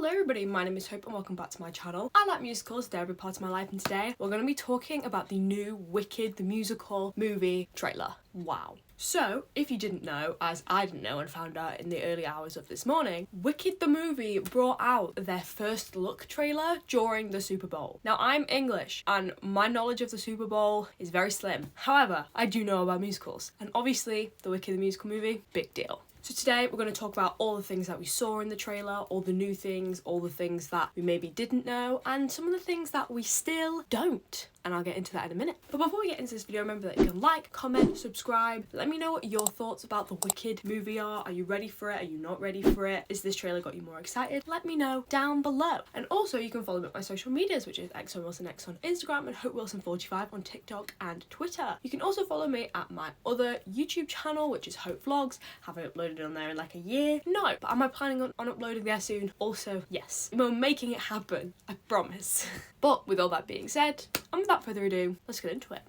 Hello everybody, my name is Hope and welcome back to my channel. I like musicals, they're a big part of my life, and today we're going to be talking about the new Wicked the Musical movie trailer. Wow. So, if you didn't know, as I didn't know and found out in the early hours of this morning, Wicked the movie brought out their first look trailer during the Super Bowl. Now, I'm English and my knowledge of the Super Bowl is very slim. However, I do know about musicals, and obviously the Wicked the Musical movie, big deal. So today we're going to talk about all the things that we saw in the trailer, all the new things, all the things that we maybe didn't know, and some of the things that we still don't. And I'll get into that in a minute. But before we get into this video, remember that you can like, comment, subscribe. Let me know what your thoughts about the Wicked movie are. Are you ready for it? Are you not ready for it? Is this trailer got you more excited? Let me know down below. And also you can follow me on my social medias, which is XOWilsonX on Instagram and HopeWilson45 on TikTok and Twitter. You can also follow me at my other YouTube channel, which is Hope Vlogs. Haven't uploaded on there in like a year. No, but am I planning on uploading there soon? Also, yes. We're making it happen. I promise. But with all that being said, and without further ado, let's get into it.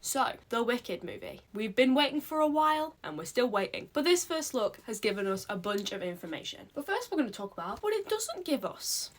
So, the Wicked movie. We've been waiting for a while and we're still waiting. But this first look has given us a bunch of information. But first we're going to talk about what it doesn't give us.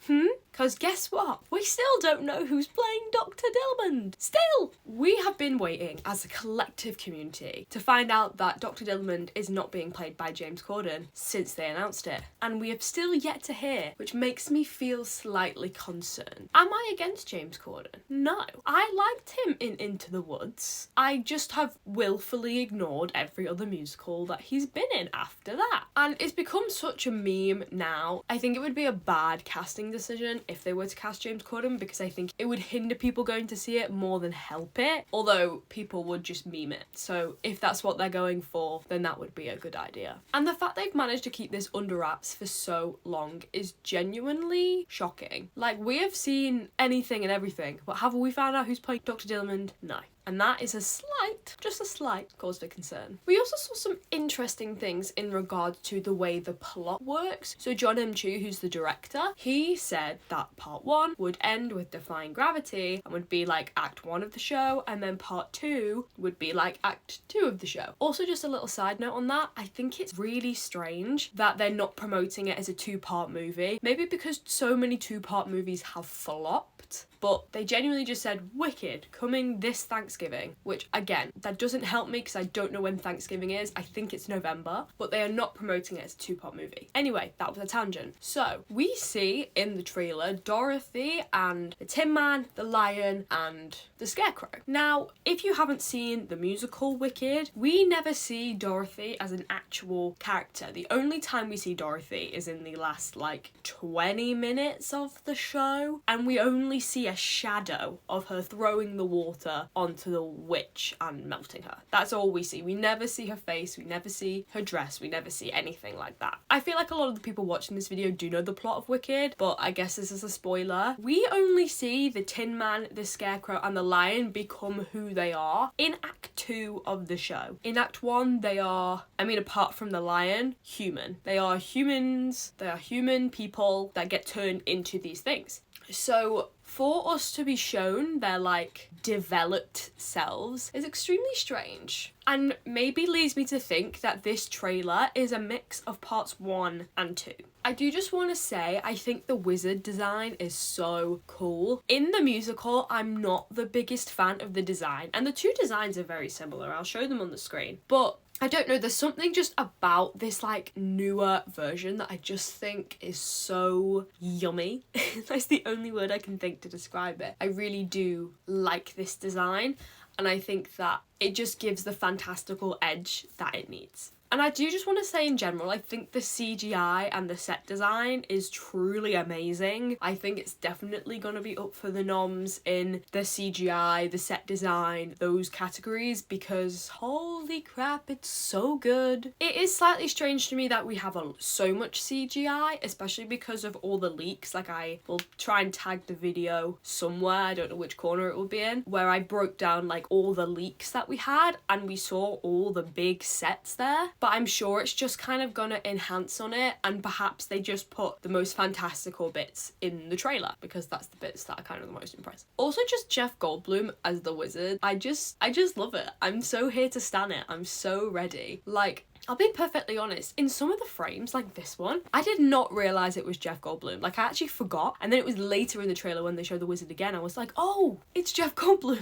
Because guess what? We still don't know who's playing Dr. Dillamond. Still! We have been waiting as a collective community to find out that Dr. Dillamond is not being played by James Corden since they announced it. And we have still yet to hear, which makes me feel slightly concerned. Am I against James Corden? No. I liked him in Into the Woods. I just have willfully ignored every other musical that he's been in after that. And it's become such a meme now. I think it would be a bad casting decision if they were to cast James Corden, because I think it would hinder people going to see it more than help it. Although people would just meme it. So if that's what they're going for, then that would be a good idea. And the fact they've managed to keep this under wraps for so long is genuinely shocking. Like, we have seen anything and everything, but have we found out who's playing Dr. Dillamond? No. And that is just a slight cause for concern. We also saw some interesting things in regard to the way the plot works. So Jon M. Chu, who's the director, he said that part 1 would end with Defying Gravity and would be like act 1 of the show, and then part 2 would be like act 2 of the show. Also, just a little side note on that, I think it's really strange that they're not promoting it as a 2-part movie. Maybe because so many 2-part movies have flopped, but they genuinely just said Wicked coming this Thanksgiving, which again, that doesn't help me because I don't know when Thanksgiving is. I think it's November, but they are not promoting it as a 2-part movie. Anyway, that was a tangent. So we see in the trailer Dorothy and the Tin Man, the Lion, and the Scarecrow. Now, if you haven't seen the musical Wicked, we never see Dorothy as an actual character. The only time we see Dorothy is in the last like 20 minutes of the show, and we only see a shadow of her throwing the water onto the witch and melting her. That's all we see. We never see her face, we never see her dress, we never see anything like that. I feel like a lot of the people watching this video do know the plot of Wicked, but I guess this is a spoiler. We only see the Tin Man, the Scarecrow, and the Lion become who they are in Act 2 of the show. In Act 1, they are, apart from the Lion, human. They are humans, they are human people that get turned into these things. So for us to be shown their like developed selves is extremely strange, and maybe leads me to think that this trailer is a mix of parts 1 and 2. I do just want to say I think the wizard design is so cool. In the musical, I'm not the biggest fan of the design, and the two designs are very similar. I'll show them on the screen, but I don't know, there's something just about this like newer version that I just think is so yummy. That's the only word I can think to describe it. I really do like this design, and I think that it just gives the fantastical edge that it needs. And I do just want to say in general, I think the CGI and the set design is truly amazing. I think it's definitely going to be up for the noms in the CGI, the set design, those categories, because holy crap, it's so good. It is slightly strange to me that we have so much CGI, especially because of all the leaks. Like, I will try and tag the video somewhere, I don't know which corner it will be in, where I broke down like all the leaks that we had and we saw all the big sets there. But I'm sure it's just kind of gonna enhance on it, and perhaps they just put the most fantastical bits in the trailer because that's the bits that are kind of the most impressive. Also, just Jeff Goldblum as the wizard, I just love it. I'm so here to stan it. I'm so ready. Like, I'll be perfectly honest, in some of the frames, like this one, I did not realise it was Jeff Goldblum. Like, I actually forgot, and then it was later in the trailer when they showed the wizard again, I was like, oh, it's Jeff Goldblum.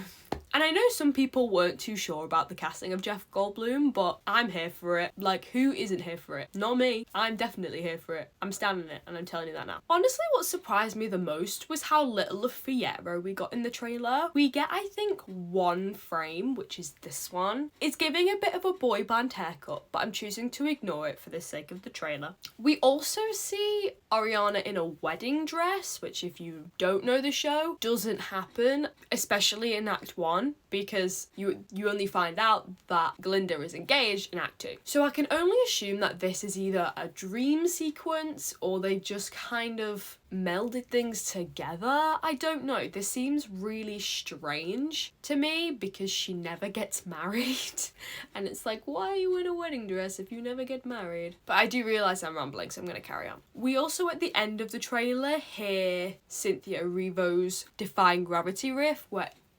And I know some people weren't too sure about the casting of Jeff Goldblum, but I'm here for it. Like, who isn't here for it? Not me. I'm definitely here for it. I'm standing it, and I'm telling you that now. Honestly, what surprised me the most was how little of Fiyero we got in the trailer. We get, I think, one frame, which is this one. It's giving a bit of a boy band haircut, but I'm choosing to ignore it for the sake of the trailer. We also see Ariana in a wedding dress, which if you don't know the show, doesn't happen, especially in Act 1. Because you only find out that Glinda is engaged in Act 2. So I can only assume that this is either a dream sequence or they just kind of melded things together. I don't know. This seems really strange to me because she never gets married. And it's like, why are you in a wedding dress if you never get married? But I do realise I'm rambling, so I'm going to carry on. We also, at the end of the trailer, hear Cynthia Erivo's Defying Gravity riff,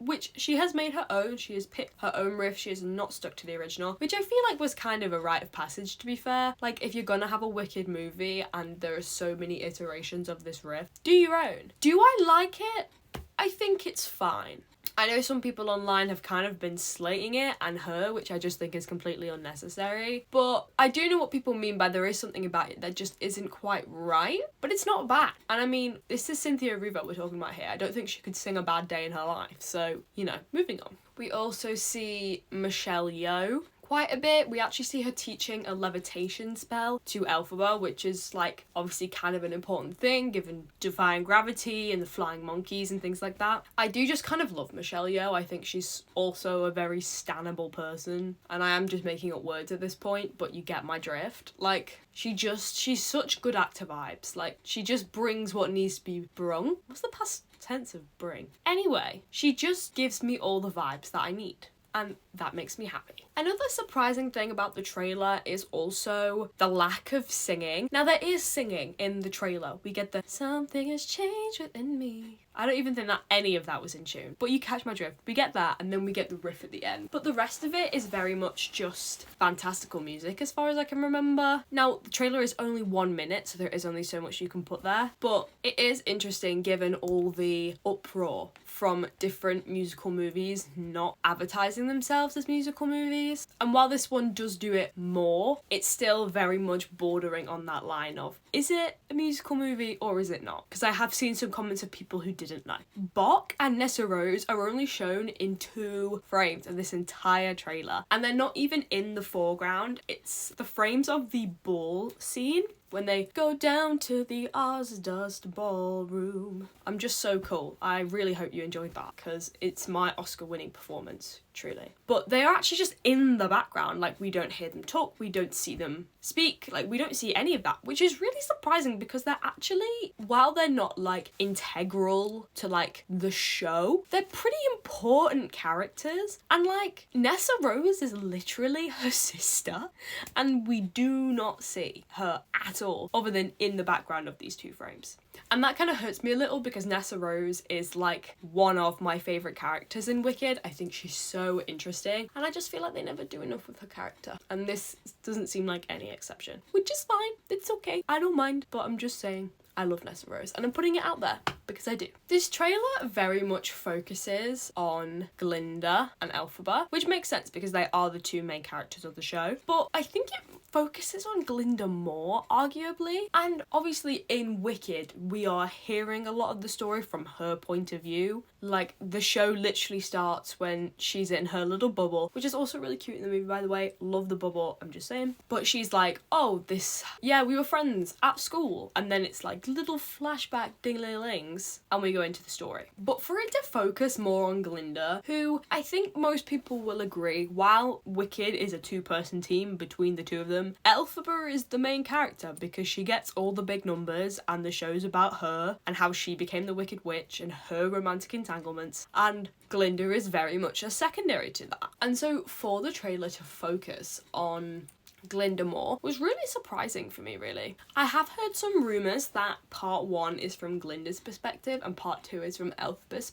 which she has made her own. She has picked her own riff. She has not stuck to the original, which I feel like was kind of a rite of passage, to be fair. Like, if you're gonna have a Wicked movie and there are so many iterations of this riff, do your own. Do I like it? I think it's fine. I know some people online have kind of been slating it and her, which I just think is completely unnecessary. But I do know what people mean by there is something about it that just isn't quite right. But it's not bad. And I mean, this is Cynthia Erivo we're talking about here. I don't think she could sing a bad day in her life. So, you know, moving on. We also see Michelle Yeoh quite a bit. We actually see her teaching a levitation spell to Elphaba, which is like obviously kind of an important thing given defying gravity and the flying monkeys and things like that. I do just kind of love Michelle Yeoh. I think she's also a very stannable person, and I am just making up words at this point, but you get my drift. Like, she's such good actor vibes. Like, she just brings what needs to be brung. What's the past tense of bring? Anyway, she just gives me all the vibes that I need, and that makes me happy. Another surprising thing about the trailer is also the lack of singing. Now, there is singing in the trailer. We get the "something has changed within me." I don't even think that any of that was in tune, but you catch my drift. We get that, and then we get the riff at the end. But the rest of it is very much just fantastical music as far as I can remember. Now, the trailer is only 1 minute, so there is only so much you can put there, but it is interesting given all the uproar from different musical movies not advertising themselves as musical movies. And while this one does do it more, it's still very much bordering on that line of, is it a musical movie or is it not? Because I have seen some comments of people who didn't know. Bok and Nessa Rose are only shown in 2 frames of this entire trailer, and they're not even in the foreground. It's the frames of the ball scene when they go down to the Ozdust ballroom. I'm just so cool. I really hope you enjoyed that because it's my Oscar-winning performance, truly. But they are actually just in the background. Like, we don't hear them talk, we don't see them speak, like, we don't see any of that, which is really surprising because they're actually, while they're not like integral to like the show, they're pretty important characters. And like, Nessa Rose is literally her sister, and we do not see her at all other than in the background of these 2 frames. And that kind of hurts me a little because Nessa Rose is like one of my favourite characters in Wicked. I think she's so interesting, and I just feel like they never do enough with her character, and this doesn't seem like any exception, which is fine. It's okay, I don't mind, but I'm just saying I love Nessa Rose, and I'm putting it out there because I do. This trailer very much focuses on Glinda and Elphaba, which makes sense because they are the 2 main characters of the show, but I think it focuses on Glinda more, arguably. And obviously in Wicked, we are hearing a lot of the story from her point of view. Like, the show literally starts when she's in her little bubble, which is also really cute in the movie, by the way. Love the bubble, I'm just saying. But she's like, oh, we were friends at school. And then it's like little flashback ding-a-ling-lings, and we go into the story. But for it to focus more on Glinda, who I think most people will agree, while Wicked is a 2-person team between the 2 of them, Elphaba is the main character because she gets all the big numbers, and the show's about her and how she became the Wicked Witch and her romantic entanglements, and Glinda is very much a secondary to that. And so for the trailer to focus on Glinda more was really surprising for me, really. I have heard some rumours that part 1 is from Glinda's perspective and part 2 is from Elphba's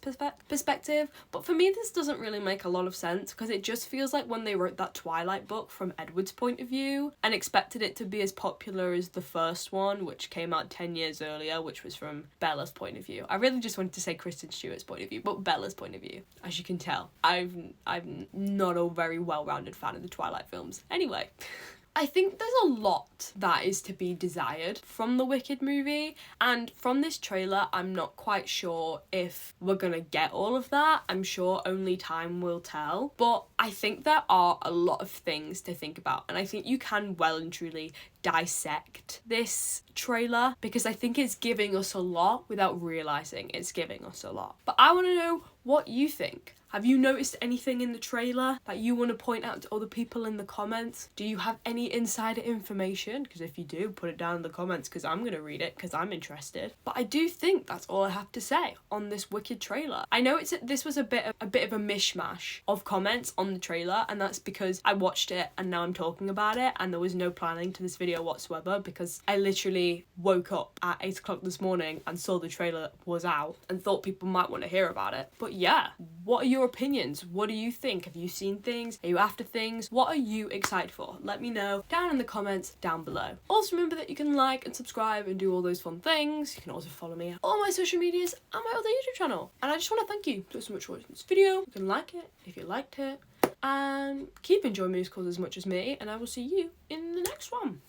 perspective, but for me this doesn't really make a lot of sense because it just feels like when they wrote that Twilight book from Edward's point of view and expected it to be as popular as the first one, which came out 10 years earlier, which was from Bella's point of view. I really just wanted to say Kristen Stewart's point of view, but Bella's point of view. As you can tell, I'm not a very well-rounded fan of the Twilight films. Anyway, I think there's a lot that is to be desired from the Wicked movie, and from this trailer I'm not quite sure if we're gonna get all of that. I'm sure only time will tell, but I think there are a lot of things to think about, and I think you can well and truly dissect this trailer because I think it's giving us a lot without realising it's giving us a lot. But I want to know what you think. Have you noticed anything in the trailer that you want to point out to other people in the comments? Do you have any insider information? Because if you do, put it down in the comments because I'm going to read it because I'm interested. But I do think that's all I have to say on this Wicked trailer. I know this was a bit of a mishmash of comments on the trailer, and that's because I watched it and now I'm talking about it, and there was no planning to this video whatsoever because I literally woke up at 8 o'clock this morning and saw the trailer was out and thought people might want to hear about it. But yeah, what are your opinions? What do you think? Have you seen things? Are you after things? What are you excited for? Let me know down in the comments down below. Also remember that you can like and subscribe and do all those fun things. You can also follow me on all my social medias and my other YouTube channel. And I just want to thank you so much for watching this video. You can like it if you liked it, and keep enjoying musicals as much as me, and I will see you in the next one.